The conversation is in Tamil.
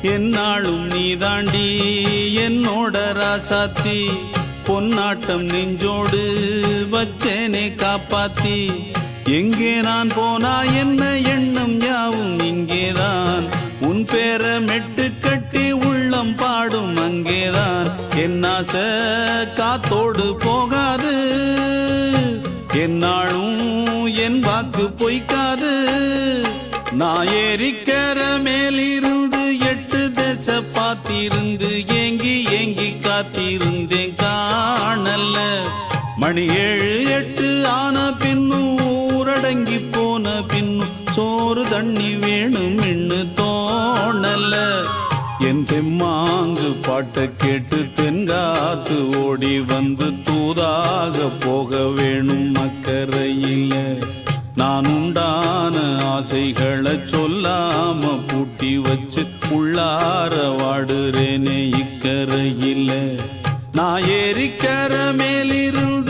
என்னாலும் நீ தாண்டி என்னோட ராசாத்தி பொன்னாட்டம் நெஞ்சோடு வச்சேனே காப்பாத்தி எங்கே நான் போனா என்ன எண்ணம் யாவும் இங்கேதான் உன் பேர மெட்டு கட்டி உள்ளம் பாடும் அங்கேதான் என் ஆசை காத்தோடு போகாது என்னாலும் என் வாக்கு பொய்க்காது நான் ஏறிக்கர மேலிருந்து 8 தேச பார்த்திருந்து ஏங்கி ஏங்கி காத்திருந்தேன் காணல்ல மணி 7 8 ஆன பின்னும் ஊரடங்கி போன பின்னும் சோறு தண்ணி வேணும் இன்னு தோணல என் தெம்மாங்கு பாட்டை கேட்டு தென்காத்து ஓடி வந்து தூதாக போக வேணும் அக்கறையில நான் உண்டான ஆசைகளை சொல்லாம பூட்டி வச்சு உள்ளார வாடுறேனே இக்கரையில நான் ஏறிக்கர மேலிருந்து